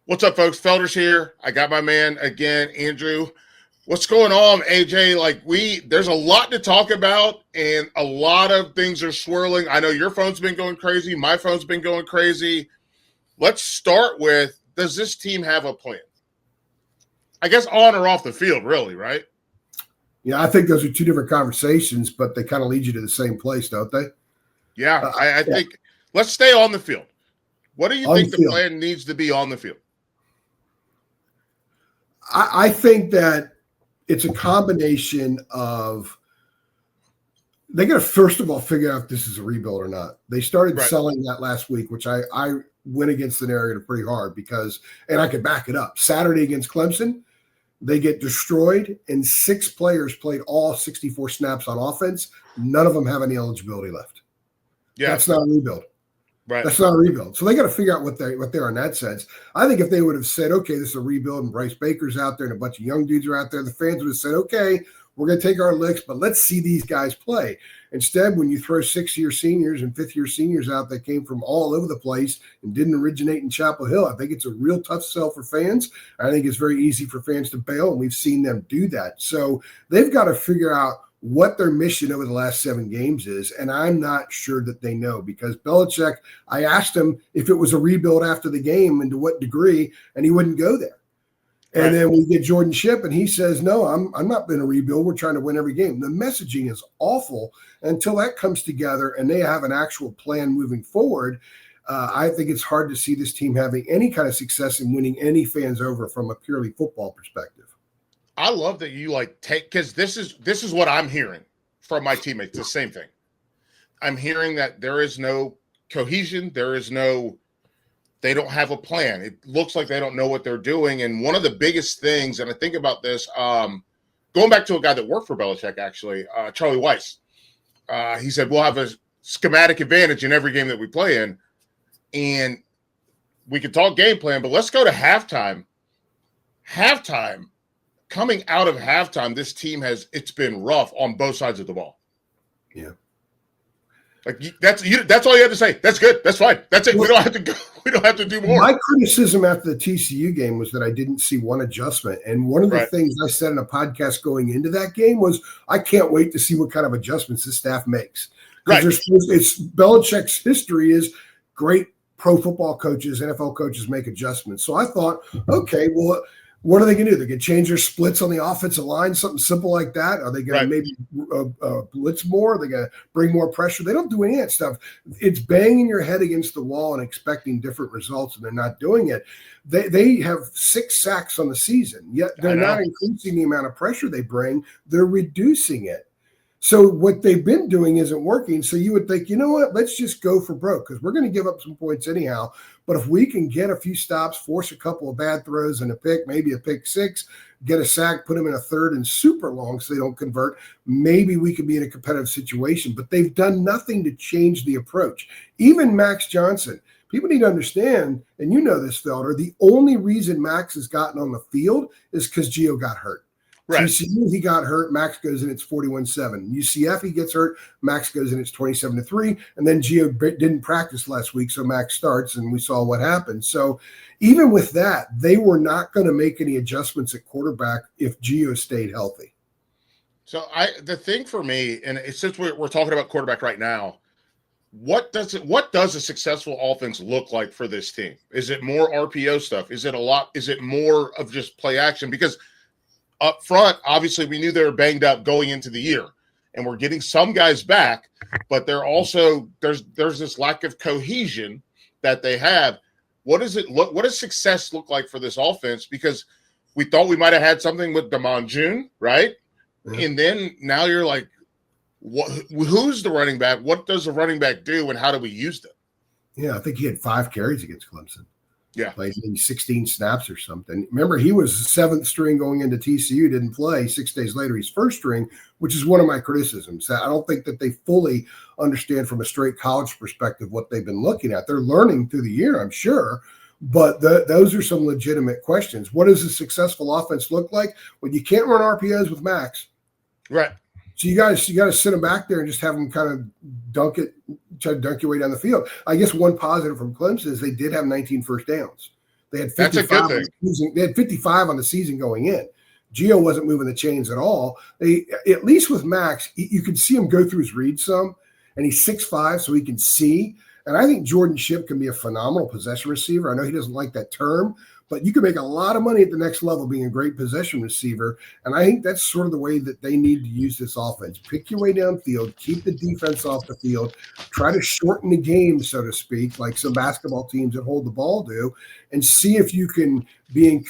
What's up, folks? Felder's here. I got my man again, Andrew. What's going on, AJ? There's a lot to talk about, and a lot of things are swirling. I know your phone's been going crazy. My phone's been going crazy. Let's start with, does this team have a plan? I guess on or off the field, really, right? Yeah, I think those are two different conversations, but they kind of lead you to the same place, don't they? Yeah, I think let's stay on the field. What do you think the plan needs to be on the field? I think that it's a combination of they got to first of all figure out if this is a rebuild or not. They started selling that last week, which I went against the narrative pretty hard because, and I could back it up. Saturday against Clemson, they get destroyed, and 6 players played all 64 snaps on offense. None of them have any eligibility left. Yeah, that's not a rebuild. Right. That's not a rebuild. So they got to figure out what they are in that sense. I think if they would have said, okay, this is a rebuild and Bryce Baker's out there and a bunch of young dudes are out there, the fans would have said, okay, we're going to take our licks, but let's see these guys play. Instead, when you throw 6-year seniors and 5th-year seniors out that came from all over the place and didn't originate in Chapel Hill, I think it's a real tough sell for fans. I think it's very easy for fans to bail, and we've seen them do that. So they've got to figure out what their mission over the last 7 games is, and I'm not sure that they know because Belichick, I asked him if it was a rebuild after the game and to what degree, and he wouldn't go there. And then we get Jordan Shipp, and he says, no, I'm not going to rebuild. We're trying to win every game. The messaging is awful until that comes together and they have an actual plan moving forward. I think it's hard to see this team having any kind of success in winning any fans over from a purely football perspective. I love that you because this is what I'm hearing from my teammates. The same thing. I'm hearing that there is no cohesion. They don't have a plan. It looks like they don't know what they're doing. And one of the biggest things, and I think about this, going back to a guy that worked for Belichick, actually, Charlie Weiss, he said, we'll have a schematic advantage in every game that we play in. And we can talk game plan, but let's go to halftime. Coming out of halftime, this team it's been rough on both sides of the ball. Yeah. That's all you have to say. That's good. That's fine. That's it. We don't have to go. We don't have to do more. My criticism after the TCU game was that I didn't see one adjustment. And one of the things I said in a podcast going into that game was I can't wait to see what kind of adjustments the staff makes. Because it's Belichick's history is great pro football coaches, NFL coaches make adjustments. So I thought, okay, well, what are they going to do? They're going to change their splits on the offensive line, something simple like that? Are they going to maybe blitz more? Are they going to bring more pressure? They don't do any of that stuff. It's banging your head against the wall and expecting different results, and they're not doing it. They have 6 sacks on the season, yet they're not increasing the amount of pressure they bring. They're reducing it. So what they've been doing isn't working. So you would think, you know what, let's just go for broke because we're going to give up some points anyhow. But if we can get a few stops, force a couple of bad throws and a pick, maybe a pick 6, get a sack, put them in a 3rd and super long so they don't convert, maybe we could be in a competitive situation. But they've done nothing to change the approach. Even Max Johnson, people need to understand, and you know this, Felder, the only reason Max has gotten on the field is because Gio got hurt. TCU, he got hurt. Max goes in, it's 41-7. UCF, he gets hurt. Max goes in, it's 27-3. And then Gio didn't practice last week, so Max starts, and we saw what happened. So even with that, they were not going to make any adjustments at quarterback if Gio stayed healthy. So the thing for me, and since we're talking about quarterback right now, what does a successful offense look like for this team? Is it more RPO stuff? Is it more of just play action? Because up front, obviously, we knew they were banged up going into the year, and we're getting some guys back, but they're also there's this lack of cohesion that they have. What does success look like for this offense? Because we thought we might have had something with Damon June, right? Mm-hmm. And then now you're like, who's the running back? What does the running back do, and how do we use them? Yeah, I think he had 5 carries against Clemson. Yeah. Played maybe 16 snaps or something. Remember, he was 7th string going into TCU, didn't play. 6 days later, he's 1st string, which is one of my criticisms. I don't think that they fully understand from a straight college perspective what they've been looking at. They're learning through the year, I'm sure, but those are some legitimate questions. What does a successful offense look like? Well, you can't run RPOs with Max. Right. So you got to sit them back there and just have them kind of try to dunk your way down the field. I guess one positive from Clemson is they did have 19 first downs. They had That's a 55 good on the season. They had 55 on the season going in. Gio wasn't moving the chains at all. They, at least with Max, you could see him go through his read some, and he's 6'5", so he can see. And I think Jordan Shipp can be a phenomenal possession receiver. I know he doesn't like that term, but you can make a lot of money at the next level being a great possession receiver. And I think that's sort of the way that they need to use this offense. Pick your way downfield, keep the defense off the field, try to shorten the game, so to speak, like some basketball teams that hold the ball do, and see if you can be in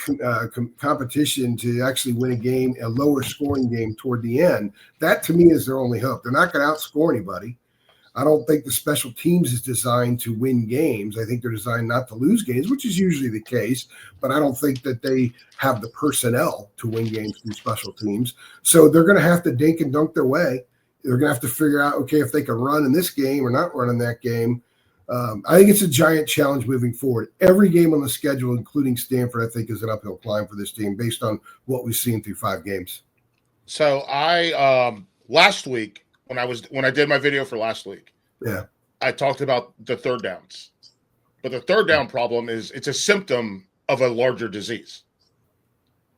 competition to actually win a game, a lower scoring game toward the end. That, to me, is their only hope. They're not going to outscore anybody. I don't think the special teams is designed to win games. I think they're designed not to lose games, which is usually the case, but I don't think that they have the personnel to win games through special teams. So they're going to have to dink and dunk their way. They're going to have to figure out, okay, if they can run in this game or not run in that game. I think it's a giant challenge moving forward. Every game on the schedule, including Stanford, I think is an uphill climb for this team based on what we've seen through 5 games. So last week, when I did my video for last week, I talked about the third downs. But the third down problem is it's a symptom of a larger disease.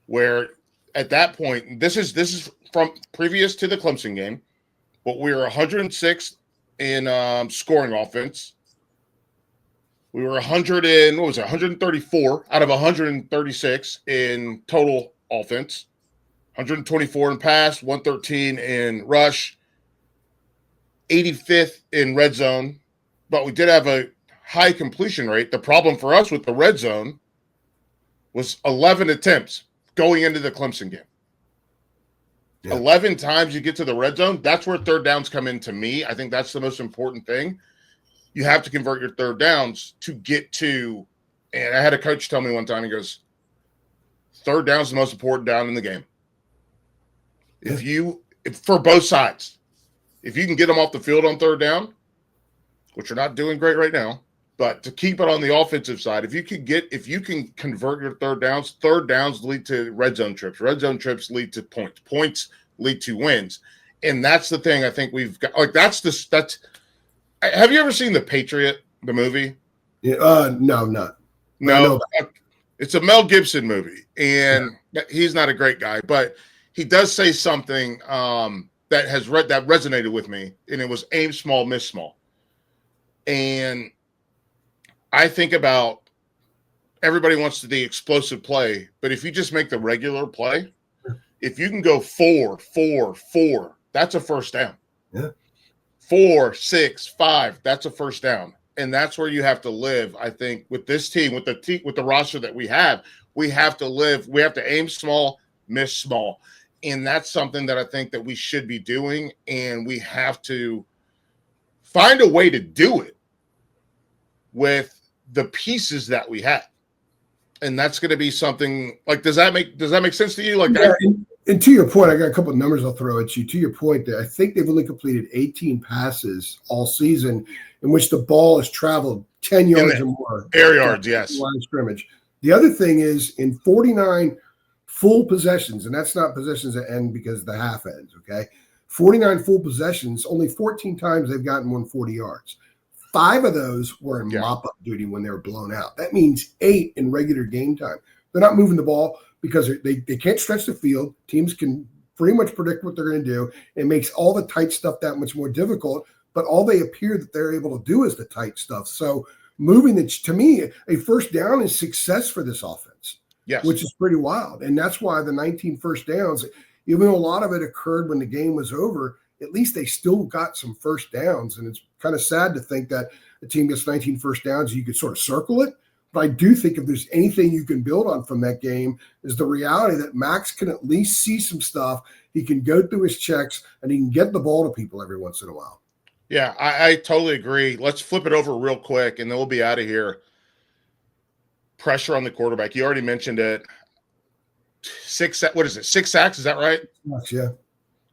Where at that point, this is from previous to the Clemson game, but we were 106th in scoring offense. We were 134 out of 136 in total offense, 124 in pass, 113 in rush, 85th in red zone, but we did have a high completion rate. The problem for us with the red zone was 11 attempts going into the Clemson game. Yeah. 11 times you get to the red zone. That's where third downs come in to me. I think that's the most important thing. You have to convert your third downs to get to, and I had a coach tell me one time, he goes, third down is the most important down in the game. For both sides. If you can get them off the field on third down, which you're not doing great right now, but to keep it on the offensive side, if you can convert your third downs lead to red zone trips. Red zone trips lead to points. Points lead to wins. And that's the thing I think we've got. Like that's have you ever seen The Patriot, the movie? Yeah, no, not. No. It's a Mel Gibson movie, and he's not a great guy, but he does say something that resonated with me, and it was aim small, miss small. And I think about everybody wants to do explosive play, but if you just make the regular play, if you can go 4, 4, 4, that's a first down. Yeah. 4, 6, 5, that's a first down. And that's where you have to live, I think, with this team, with the roster that we have to aim small, miss small. And that's something that I think that we should be doing, and we have to find a way to do it with the pieces that we have. And that's going to be something like, does that make sense to you? Like, yeah, and to your point, I got a couple of numbers I'll throw at you. To your point, that I think they've only completed 18 passes all season in which the ball has traveled 10 yards or more. Air yards, yes. Line of scrimmage. The other thing is in 49 full possessions, and that's not possessions that end because the half ends, okay? 49 full possessions, only 14 times they've gotten 140 yards. 5 of those were in mop-up duty when they were blown out. That means 8 in regular game time. They're not moving the ball because they can't stretch the field. Teams can pretty much predict what they're going to do. It makes all the tight stuff that much more difficult, but all they appear that they're able to do is the tight stuff. So moving to me, a first down is success for this offense. Yes. Which is pretty wild. And that's why the 19 first downs, even though a lot of it occurred when the game was over, at least they still got some first downs. And it's kind of sad to think that a team gets 19 first downs, you could sort of circle it. But I do think if there's anything you can build on from that game is the reality that Max can at least see some stuff. He can go through his checks, and he can get the ball to people every once in a while. Yeah, I totally agree. Let's flip it over real quick, and then we'll be out of here. Pressure on the quarterback. You already mentioned it. 6 sacks? Is that right? Yeah.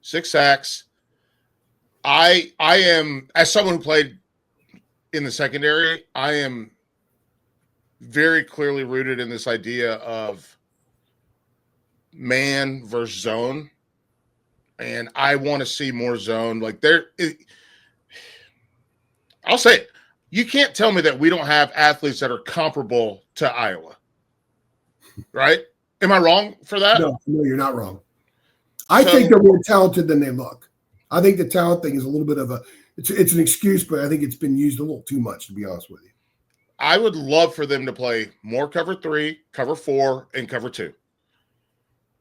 6 sacks. I am, as someone who played in the secondary, I am very clearly rooted in this idea of man versus zone. And I want to see more zone. Like I'll say it. You can't tell me that we don't have athletes that are comparable to Iowa. right? Am I wrong for that? No, you're not wrong. I think they're more talented than they look. I think the talent thing is a little bit of it's an excuse, but I think it's been used a little too much, to be honest with you. I would love for them to play more cover 3, cover 4, and cover 2.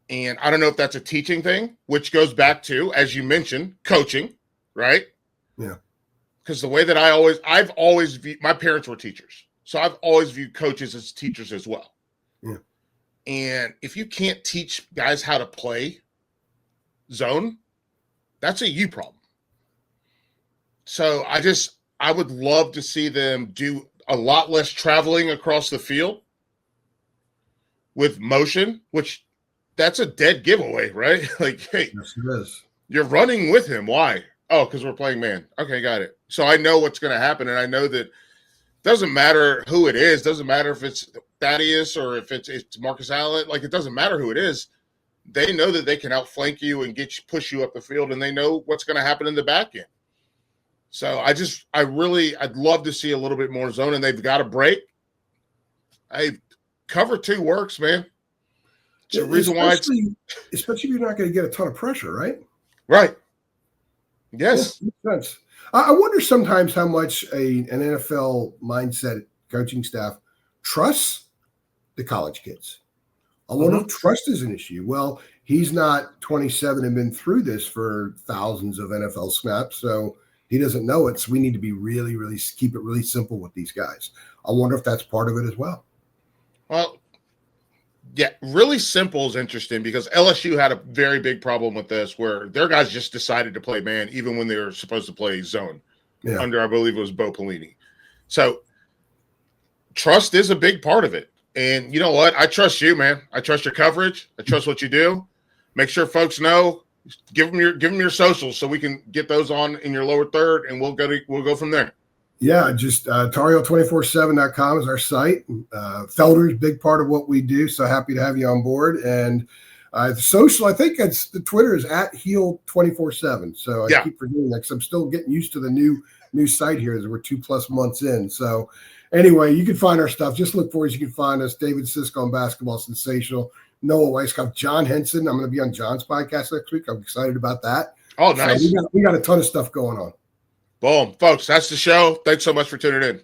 And I don't know if that's a teaching thing, which goes back to, as you mentioned, coaching, right? Yeah. Because the way that I've always viewed, my parents were teachers. So I've always viewed coaches as teachers as well. Yeah. And if you can't teach guys how to play zone, that's a you problem. So I would love to see them do a lot less traveling across the field with motion, which that's a dead giveaway, right? Like, hey, yes, it is. You're running with him. Why? Oh, because we're playing man. Okay, got it. So I know what's going to happen, and I know that doesn't matter who it is. Doesn't matter if it's Thaddeus or if it's Marcus Allen. Like, it doesn't matter who it is. They know that they can outflank you and push you up the field, and they know what's going to happen in the back end. So I'd love to see a little bit more zone, and they've got a break. Cover 2 works, man. It's the reason why especially if you're not going to get a ton of pressure, right? Right. Yes. Yeah, I wonder sometimes how much an NFL mindset coaching staff trusts the college kids. I wonder if trust is an issue. Well, he's not 27 and been through this for thousands of NFL snaps, so he doesn't know it. So we need to be really, really keep it really simple with these guys. I wonder if that's part of it as well. Well, yeah, really simple is interesting because LSU had a very big problem with this where their guys just decided to play man even when they were supposed to play zone under, I believe it was Bo Pelini. So trust is a big part of it. And you know what? I trust you, man. I trust your coverage. I trust what you do. Make sure folks know. Give them your socials so we can get those on in your lower third, and we'll go from there. Yeah, just Tario247.com is our site. Felder is a big part of what we do, so happy to have you on board. And the social, I think it's the Twitter is @Heel247. So I keep forgetting that because I'm still getting used to the new site here as we're 2+ months in. So anyway, you can find our stuff. Just look for us. You can find us. David Sisko on Basketball Sensational. Noah Weisskopf, John Henson. I'm going to be on John's podcast next week. I'm excited about that. Oh, nice. So we got a ton of stuff going on. Boom. Folks, that's the show. Thanks so much for tuning in.